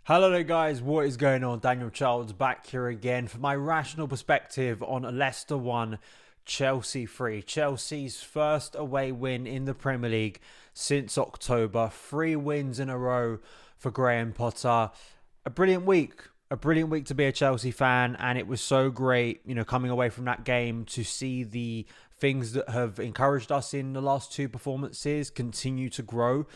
Hello there guys, what is going on? Daniel Childs back here again for my rational perspective on Leicester 1, Chelsea 3. Chelsea's first away win in the Premier League since October. 3 wins in a row for Graham Potter. A brilliant week to be a Chelsea fan, and it was so great, coming away from that game to see the things that have encouraged us in the last 2 performances continue to grow.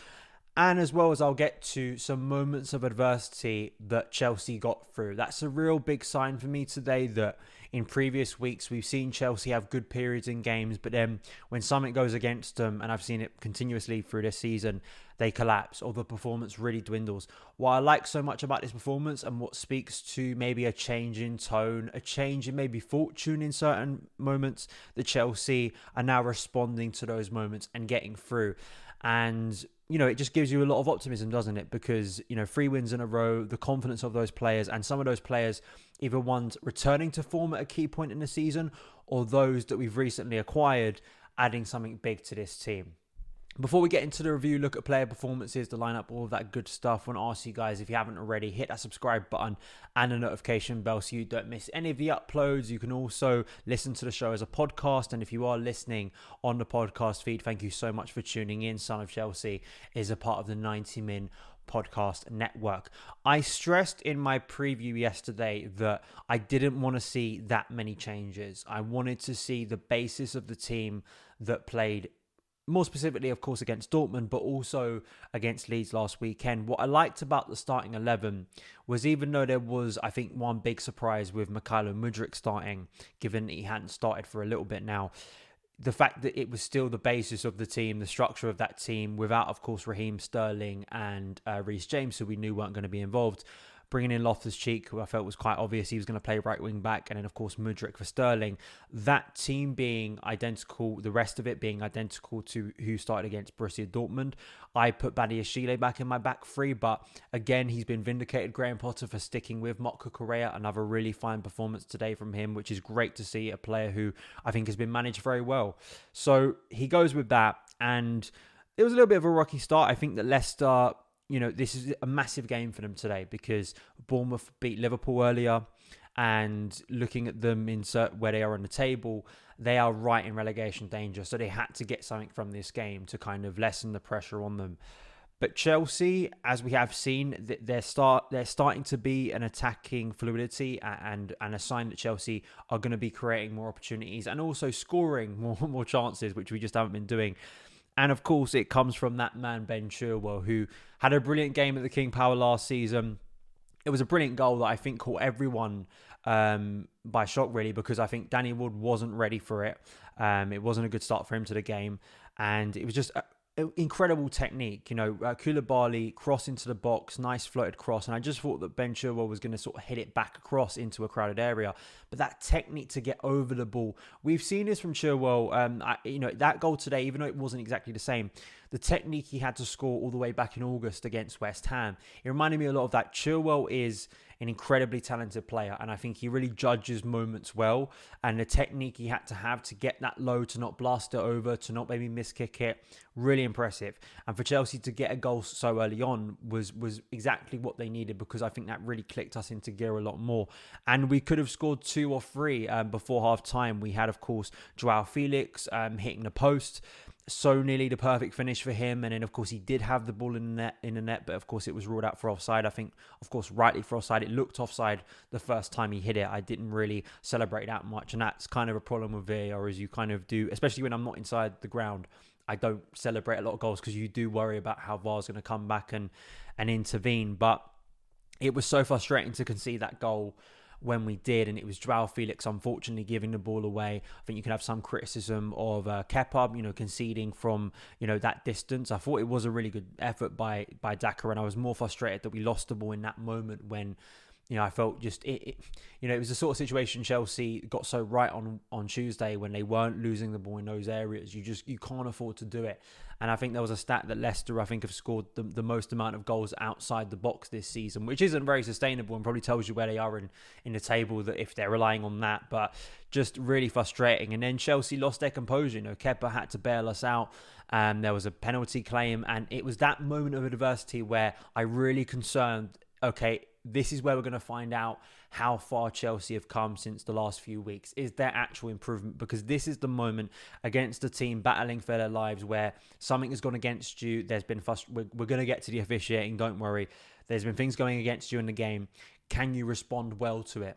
And as well as I'll get to some moments of adversity that Chelsea got through. That's a real big sign for me today that in previous weeks we've seen Chelsea have good periods in games, but then when something goes against them, and I've seen it continuously through this season, they collapse or the performance really dwindles. What I like so much about this performance and what speaks to maybe a change in tone, a change in maybe fortune in certain moments, that Chelsea are now responding to those moments and getting through. And it just gives you a lot of optimism, doesn't it? Because, 3 wins in a row, the confidence of those players, and some of those players, either ones returning to form at a key point in the season, or those that we've recently acquired, adding something big to this team. Before we get into the review, look at player performances, the lineup, all of that good stuff, I want to ask you guys, if you haven't already, hit that subscribe button and the notification bell so you don't miss any of the uploads. You can also listen to the show as a podcast, and if you are listening on the podcast feed, thank you so much for tuning in. Son of Chelsea is a part of the 90 Min podcast network. I stressed in my preview yesterday that I didn't want to see that many changes. I wanted to see the basis of the team that played, more specifically, of course, against Dortmund, but also against Leeds last weekend. What I liked about the starting 11 was, even though there was, I think, one big surprise with mudryk starting, given that he hadn't started for a little bit now, the fact that it was still the basis of the team, the structure of that team, without, of course, Raheem Sterling and Reece James, who we knew weren't going to be involved. Bringing in Loftus-Cheek, who I felt was quite obvious he was going to play right wing back, and then of course mudryk for Sterling. That team being identical, the rest of it being identical to who started against Borussia Dortmund. I put Badiashile back in my back 3, but again, he's been vindicated, Graham Potter, for sticking with Motko Correa. Another really fine performance today from him, which is great to see, a player who I think has been managed very well. So he goes with that, and it was a little bit of a rocky start. I think that Leicester, this is a massive game for them today because Bournemouth beat Liverpool earlier, and looking at them where they are on the table, they are right in relegation danger. So they had to get something from this game to kind of lessen the pressure on them. But Chelsea, as we have seen, they're starting to be an attacking fluidity, and a sign that Chelsea are going to be creating more opportunities and also scoring more chances, which we just haven't been doing. And of course, it comes from that man, Ben Chilwell, who had a brilliant game at the King Power last season. It was a brilliant goal that I think caught everyone by shock, really, because I think Danny Wood wasn't ready for it. It wasn't a good start for him to the game. And it was just incredible technique. Koulibaly cross into the box, nice floated cross. And I just thought that Ben Chilwell was going to sort of hit it back across into a crowded area. But that technique to get over the ball, we've seen this from Chilwell. That goal today, even though it wasn't exactly the same, the technique he had to score all the way back in August against West Ham, it reminded me a lot of that. Chilwell is an incredibly talented player, and I think he really judges moments well, and the technique he had to have to get that low, to not blast it over, to not maybe miss kick it, really impressive. And for Chelsea to get a goal so early on was exactly what they needed, because I think that really clicked us into gear a lot more. And we could have scored 2 or 3 before half time. We had, of course, Joao Felix hitting the post, so nearly the perfect finish for him. And then, of course, he did have the ball in the net, but of course it was ruled out for offside. I think, of course, rightly for offside. It looked offside the first time he hit it. I didn't really celebrate that much, and that's kind of a problem with VAR, as you kind of do, especially when I'm not inside the ground. I don't celebrate a lot of goals because you do worry about how VAR's going to come back and intervene. But it was so frustrating to concede that goal when we did, and it was Joao Felix unfortunately giving the ball away. I think you can have some criticism of Kepa, conceding from that distance. I thought it was a really good effort by Daka, and I was more frustrated that we lost the ball in that moment when I felt just it was the sort of situation Chelsea got so right on Tuesday, when they weren't losing the ball in those areas. You can't afford to do it. And I think there was a stat that Leicester, I think, have scored the most amount of goals outside the box this season, which isn't very sustainable and probably tells you where they are in the table, that if they're relying on that. But just really frustrating. And then Chelsea lost their composure. Kepa had to bail us out. There was a penalty claim, and it was that moment of adversity where I really concerned okay, this is where we're going to find out how far Chelsea have come since the last few weeks. Is there actual improvement? Because this is the moment against a team battling for their lives where something has gone against you. There's been we're going to get to the officiating, don't worry. There's been things going against you in the game. Can you respond well to it?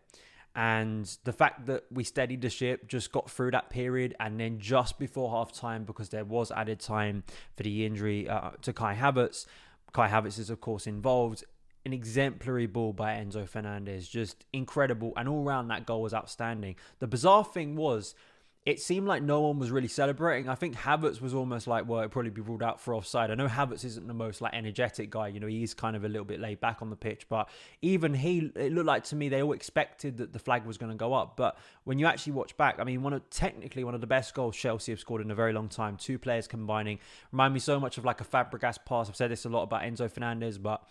And the fact that we steadied the ship, just got through that period, and then just before half-time, because there was added time for the injury to Kai Havertz. Kai Havertz is, of course, involved. An exemplary ball by Enzo Fernandez, just incredible, and all round that goal was outstanding. The bizarre thing was, it seemed like no one was really celebrating. I think Havertz was almost like, well, it'd probably be ruled out for offside. I know Havertz isn't the most energetic guy, he's kind of a little bit laid back on the pitch, but even it looked like to me they all expected that the flag was going to go up. But when you actually watch back, I mean, technically one of the best goals Chelsea have scored in a very long time. Two players combining, remind me so much of like a Fabregas pass. I've said this a lot about Enzo Fernandez, but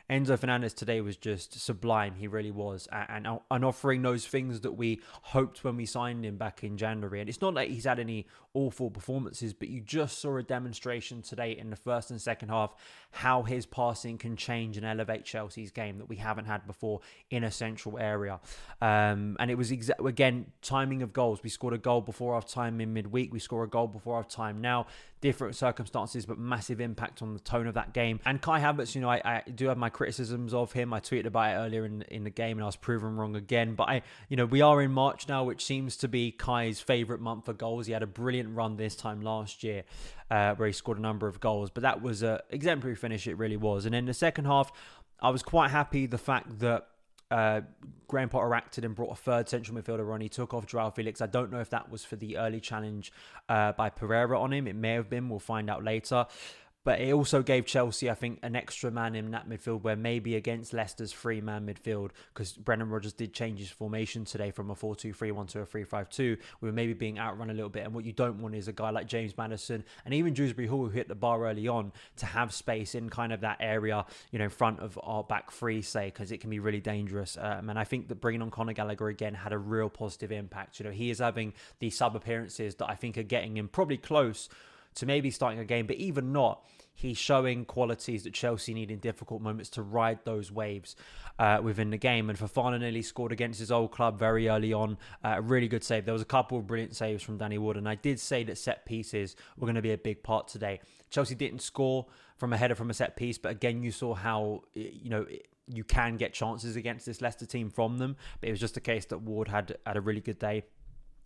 Enzo Fernandez today was just sublime. He really was. And offering those things that we hoped when we signed him back in January. And it's not like he's had any awful performances, but you just saw a demonstration today in the first and second half how his passing can change and elevate Chelsea's game that we haven't had before in a central area. And it was, again, timing of goals. We scored a goal before half-time in midweek. We score a goal before half-time now. Different circumstances, but massive impact on the tone of that game. And Kai Havertz, I do have my criticisms of him. I tweeted about it earlier in the game, and I was proven wrong again. But we are in March now, which seems to be Kai's favourite month for goals. He had a brilliant run this time last year, where he scored a number of goals. But that was an exemplary finish, it really was. And in the second half, I was quite happy the fact that Graham Potter acted and brought a third central midfielder on. He took off Joao Felix. I don't know if that was for the early challenge by Pereira on him. It may have been. We'll find out later. But it also gave Chelsea, I think, an extra man in that midfield where maybe against Leicester's three-man midfield, because Brendan Rodgers did change his formation today from a 4-2-3-1 to a 3-5-2, we were maybe being outrun a little bit. And what you don't want is a guy like James Maddison and even Dewsbury Hall, who hit the bar early on, to have space in kind of that area, in front of our back three, say, because it can be really dangerous. And I think that bringing on Conor Gallagher again had a real positive impact. He is having these sub-appearances that I think are getting him probably close to maybe starting a game, but even not, he's showing qualities that Chelsea need in difficult moments to ride those waves within the game. And Fofana nearly scored against his old club very early on. A really good save. There was a couple of brilliant saves from Danny Ward, and I did say that set pieces were going to be a big part today. Chelsea didn't score from a header from a set piece, but again, you saw how, you can get chances against this Leicester team from them. But it was just a case that Ward had a really good day.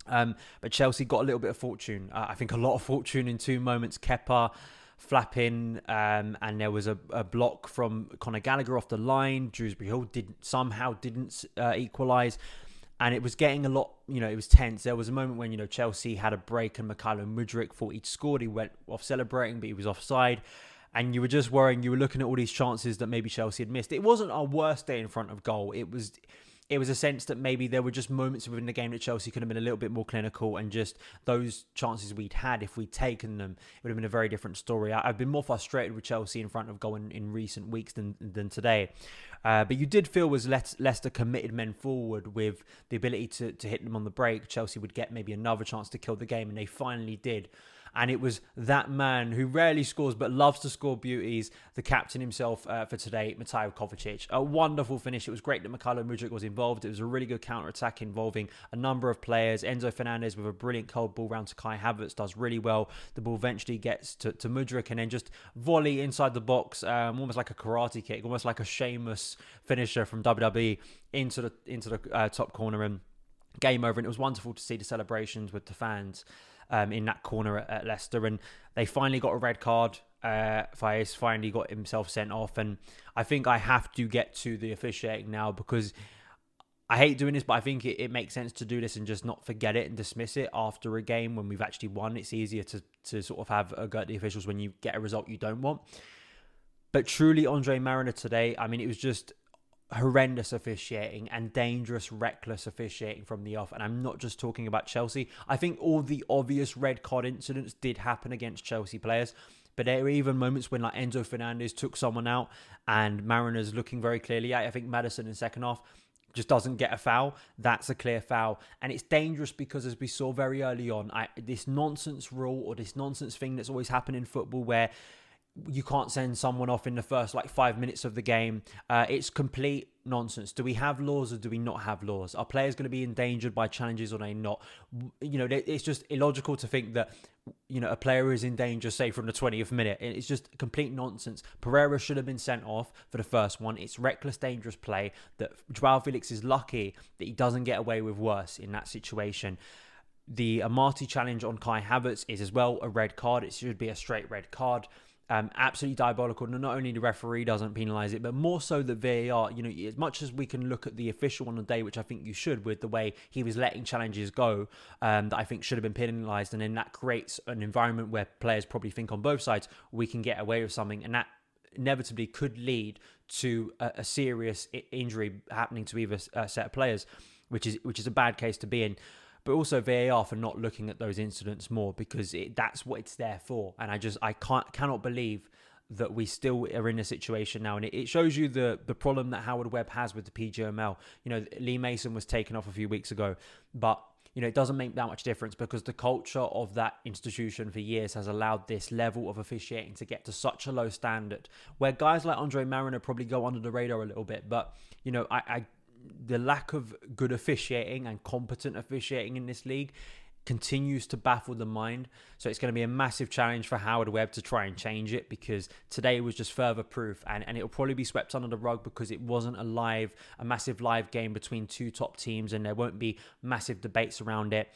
But Chelsea got a little bit of fortune. I think a lot of fortune in two moments. Kepa flapping, and there was a block from Conor Gallagher off the line. Dewsbury Hall didn't equalise. And it was getting a lot, it was tense. There was a moment when, Chelsea had a break and Mudryk thought he'd scored. He went off celebrating, but he was offside. And you were just worrying. You were looking at all these chances that maybe Chelsea had missed. It wasn't our worst day in front of goal. It was a sense that maybe there were just moments within the game that Chelsea could have been a little bit more clinical, and just those chances we'd had, if we'd taken them, it would have been a very different story. I've been more frustrated with Chelsea in front of goal in recent weeks than today. But you did feel was Leicester committed men forward with the ability to hit them on the break. Chelsea would get maybe another chance to kill the game, and they finally did. And it was that man who rarely scores but loves to score beauties, the captain himself for today, Mateo Kovacic. A wonderful finish. It was great that Mudryk was involved. It was a really good counter-attack involving a number of players. Enzo Fernandez with a brilliant cold ball round to Kai Havertz does really well. The ball eventually gets to Mudryk, and then just volley inside the box, almost like a karate kick, almost like a Sheamus finisher from WWE into the top corner, and game over. And it was wonderful to see the celebrations with the fans in that corner at Leicester. And they finally got a red card. Faiz finally got himself sent off. And I think I have to get to the officiating now, because I hate doing this, but I think it makes sense to do this and just not forget it and dismiss it after a game when we've actually won. It's easier to sort of have a go at the officials when you get a result you don't want. But truly, Andre Mariner today, I mean, it was just horrendous officiating and dangerous, reckless officiating from the off. And I'm not just talking about Chelsea. I think all the obvious red card incidents did happen against Chelsea players, but there were even moments when Enzo Fernandez took someone out and Mariner's looking very clearly at. I think Maddison in second half just doesn't get a foul. That's a clear foul. And it's dangerous because, as we saw very early on, this nonsense rule or this nonsense thing that's always happened in football where you can't send someone off in the first like 5 minutes of the game. It's complete nonsense. Do we have laws or do we not have laws? Are players going to be endangered by challenges or are they not? You know, it's just illogical to think that, you know, a player is in danger, say, from the 20th minute. It's just complete nonsense. Pereira should have been sent off for the first one. It's reckless, dangerous play that Joao Felix is lucky that he doesn't get away with worse in that situation. The Amati challenge on Kai Havertz is as well a red card. It should be a straight red card. Absolutely diabolical. Not only the referee doesn't penalise it, but more so the VAR. You know, as much as we can look at the official on the day, which I think you should, with the way he was letting challenges go, that I think should have been penalised, and then that creates an environment where players probably think on both sides we can get away with something, and that inevitably could lead to a serious injury happening to either set of players, which is a bad case to be in. But also VAR for not looking at those incidents more, because that's what it's there for. And I cannot believe that we still are in a situation now. And it shows you the problem that Howard Webb has with the PGML. You know, Lee Mason was taken off a few weeks ago, but you know, it doesn't make that much difference because the culture of that institution for years has allowed this level of officiating to get to such a low standard, where guys like Andre Mariner probably go under the radar a little bit. But, you know, the lack of good officiating and competent officiating in this league continues to baffle the mind. So it's going to be a massive challenge for Howard Webb to try and change it, because today was just further proof, and it'll probably be swept under the rug because it wasn't a massive live game between two top teams, and there won't be massive debates around it.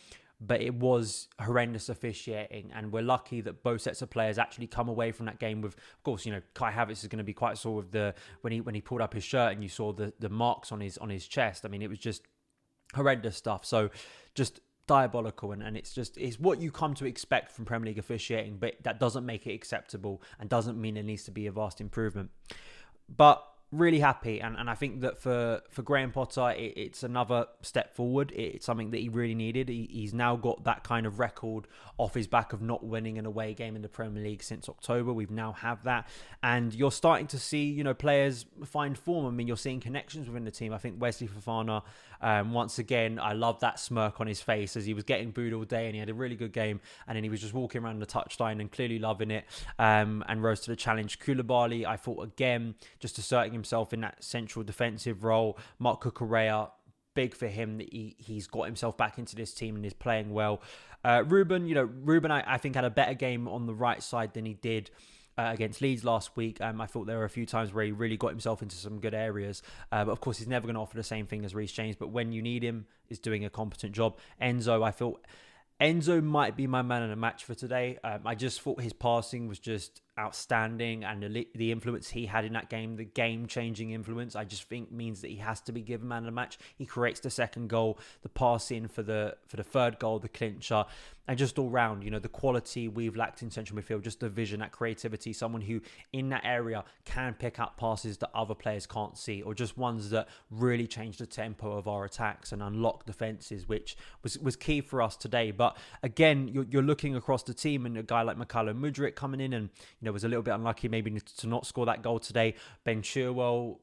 But it was horrendous officiating, and we're lucky that both sets of players actually come away from that game with, of course, you know, Kai Havertz is going to be quite sore with when he pulled up his shirt and you saw the marks on his chest. I mean, it was just horrendous stuff. So just diabolical, and it's what you come to expect from Premier League officiating, but that doesn't make it acceptable and doesn't mean there needs to be a vast improvement. But really happy, and I think that for Graham Potter, it's another step forward. It's something that he really needed. He's now got that kind of record off his back of not winning an away game in the Premier League since October. We've now have that, and you're starting to see, you know, players find form. I mean, you're seeing connections within the team. I think Wesley Fofana, once again, I love that smirk on his face as he was getting booed all day, and he had a really good game, and then he was just walking around the touchline and clearly loving it, and rose to the challenge. Koulibaly, I thought, again, just asserting himself in that central defensive role. Marc Cucurella, big for him that he's got himself back into this team and is playing well. Ruben, I think had a better game on the right side than he did against Leeds last week. I thought there were a few times where he really got himself into some good areas. But of course, he's never going to offer the same thing as Reece James. But when you need him, he's doing a competent job. Enzo, I thought Enzo might be my man of the match for today. I just thought his passing was just outstanding, and the influence he had in that game, the game-changing influence, I just think means that he has to be given man of the match. He creates the second goal, the pass in for the third goal, the clincher, and just all round, you know, the quality we've lacked in central midfield, just the vision, that creativity, someone who in that area can pick up passes that other players can't see, or just ones that really change the tempo of our attacks and unlock defences, which was key for us today. But again, you're looking across the team, and a guy like Mudryk coming in and, you know, was a little bit unlucky maybe to not score that goal today. Ben Chilwell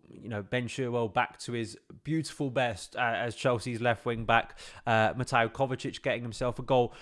back to his beautiful best as Chelsea's left wing back. Mateo Kovacic getting himself a goal.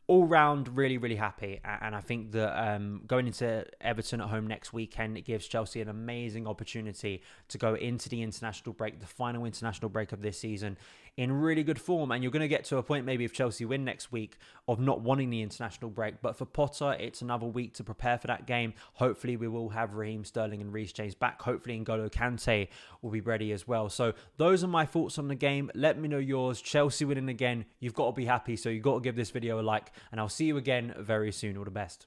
All round, really, really happy. And I think that going into Everton at home next weekend, it gives Chelsea an amazing opportunity to go into the international break, the final international break of this season, in really good form. And you're going to get to a point, maybe if Chelsea win next week, of not wanting the international break. But for Potter, it's another week to prepare for that game. Hopefully we will have Raheem Sterling and Reece James back. Hopefully N'Golo Kante will be ready as well. So those are my thoughts on the game. Let me know yours. Chelsea winning again. You've got to be happy. So you've got to give this video a like. And I'll see you again very soon. All the best.